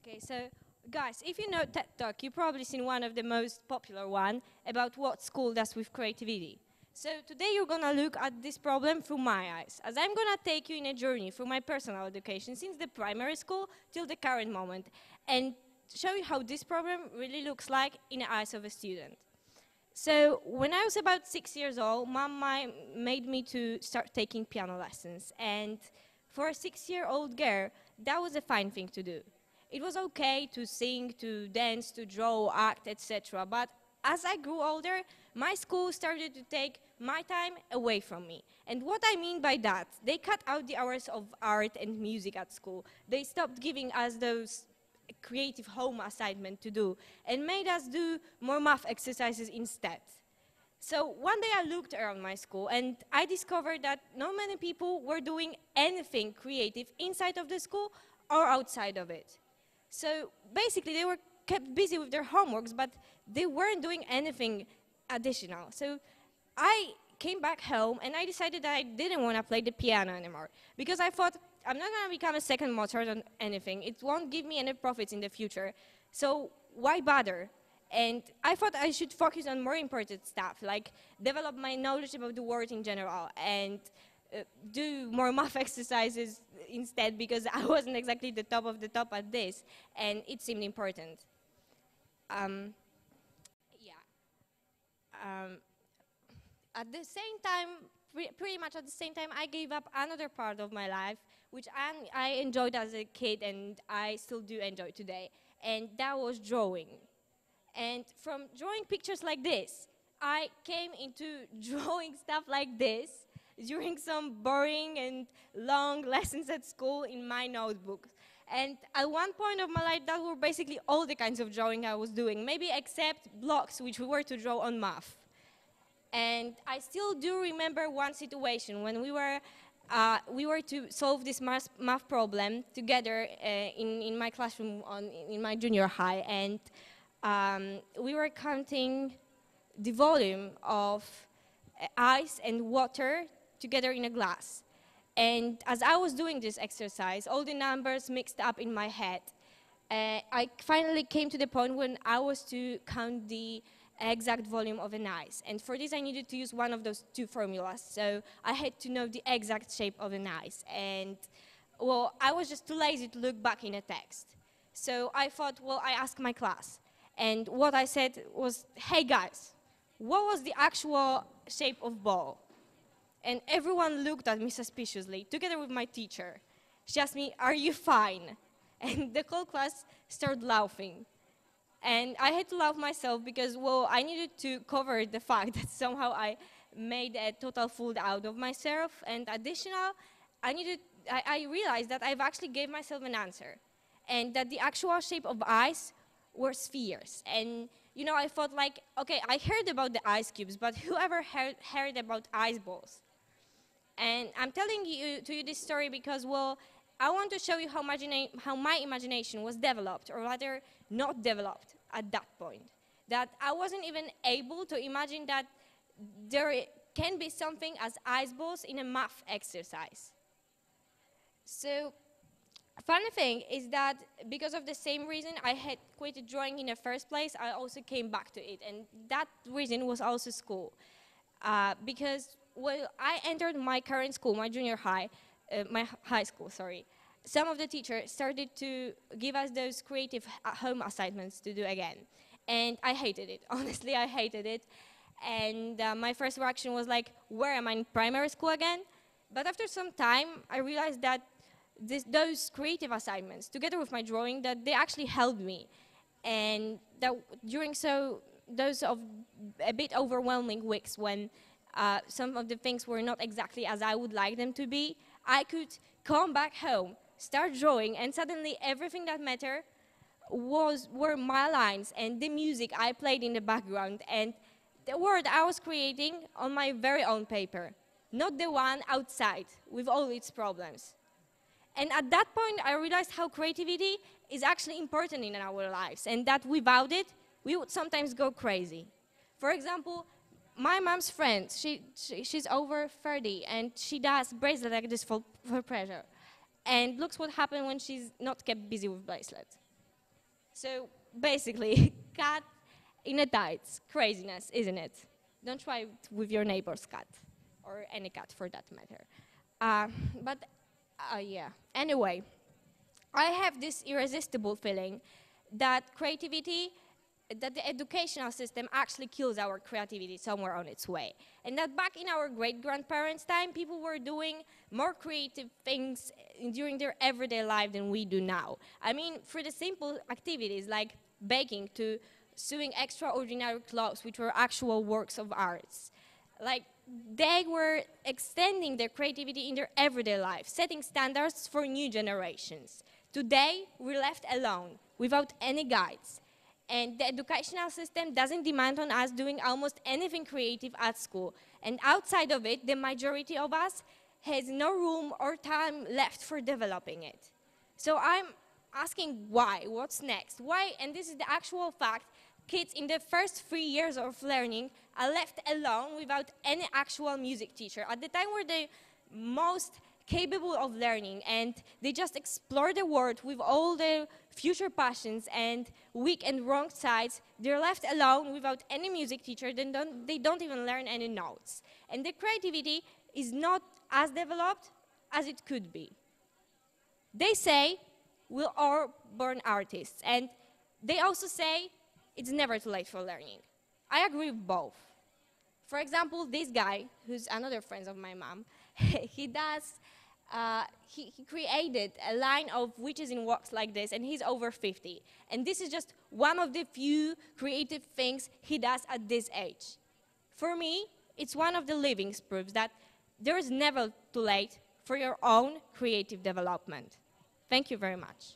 Okay, so guys, if you know TED Talk, you've probably seen one of the most popular one about what school does with creativity. So today you're gonna look at this problem through my eyes, as I'm gonna take you in a journey through my personal education since the primary school till the current moment, and show you how this problem really looks like in the eyes of a student. So when I was about 6 years old, Mom made me to start taking piano lessons, and for a 6-year-old girl, that was a fine thing to do. It was okay to sing, to dance, to draw, act, etc. But as I grew older, my school started to take my time away from me. And what I mean by that, they cut out the hours of art and music at school. They stopped giving us those creative home assignment to do and made us do more math exercises instead. So one day I looked around my school and I discovered that not many people were doing anything creative inside of the school or outside of it. So basically they were kept busy with their homeworks, but they weren't doing anything additional. So I came back home and I decided that I didn't want to play the piano anymore because I thought I'm not going to become a second Mozart on anything. It won't give me any profits in the future. So why bother? And I thought I should focus on more important stuff, like develop my knowledge about the world in general and do more math exercises instead because I wasn't exactly the top of the top at this, and it seemed important. At the same time, pretty much at the same time, I gave up another part of my life, which I enjoyed as a kid and I still do enjoy today, and that was drawing. And from drawing pictures like this, I came into drawing stuff like this during some boring and long lessons at school in my notebook. And at one point of my life, that were basically all the kinds of drawing I was doing, maybe except blocks, which we were to draw on math. And I still do remember one situation when we were to solve this math problem together in my classroom in my junior high, and we were counting the volume of ice and water together in a glass. And as I was doing this exercise, all the numbers mixed up in my head. I finally came to the point when I was to count the exact volume of an ice. And for this, I needed to use one of those two formulas. So I had to know the exact shape of an ice. And, well, I was just too lazy to look back in a text. So I thought, well, I asked my class. And what I said was, hey, guys, what was the actual shape of ball? And everyone looked at me suspiciously, together with my teacher. She asked me, are you fine? And the whole class started laughing. And I had to laugh myself because, well, I needed to cover the fact that somehow I made a total fool out of myself. And additional, I realized that I've actually gave myself an answer. And that the actual shape of ice were spheres. And, you know, I thought like, okay, I heard about the ice cubes, but whoever heard about ice balls? And I'm telling you this story because, well, I want to show you how my imagination was developed, or rather not developed at that point. That I wasn't even able to imagine that there can be something as ice balls in a math exercise. So, funny thing is that because of the same reason I had quit drawing in the first place, I also came back to it. And that reason was also school. Because, well, I entered my current school, my junior high, my high school, sorry. Some of the teachers started to give us those creative home assignments to do again. And I hated it. Honestly, I hated it. And my first reaction was like, where am I in primary school again? But after some time, I realized that those creative assignments, together with my drawing, that they actually helped me. And that during those of a bit overwhelming weeks when some of the things were not exactly as I would like them to be, I could come back home, start drawing, and suddenly everything that mattered were my lines and the music I played in the background and the world I was creating on my very own paper, not the one outside with all its problems. And at that point, I realized how creativity is actually important in our lives, and that without it, we would sometimes go crazy. For example, my mom's friend, she's over 30, and she does bracelets like this for pressure. And looks what happened when she's not kept busy with bracelets. So basically, cat in a tights, craziness, isn't it? Don't try it with your neighbor's cat, or any cat for that matter. Yeah, anyway, I have this irresistible feeling that that the educational system actually kills our creativity somewhere on its way. And that back in our great-grandparents' time, people were doing more creative things during their everyday life than we do now. I mean, for the simple activities like baking to sewing extraordinary clothes, which were actual works of arts. Like, they were extending their creativity in their everyday life, setting standards for new generations. Today, we're left alone, without any guides. And the educational system doesn't demand on us doing almost anything creative at school. And outside of it, the majority of us has no room or time left for developing it. So I'm asking why, what's next? Why, and this is the actual fact, kids in the first 3 years of learning are left alone without any actual music teacher. At the time where they most capable of learning, and they just explore the world with all the future passions and weak and wrong sides, they're left alone without any music teacher, they don't even learn any notes. And the creativity is not as developed as it could be. They say we're all born artists, and they also say it's never too late for learning. I agree with both. For example, this guy, who's another friend of my mom, he created a line of witches in wax like this, and he's over 50. And this is just one of the few creative things he does at this age. For me, it's one of the living proofs that there is never too late for your own creative development. Thank you very much.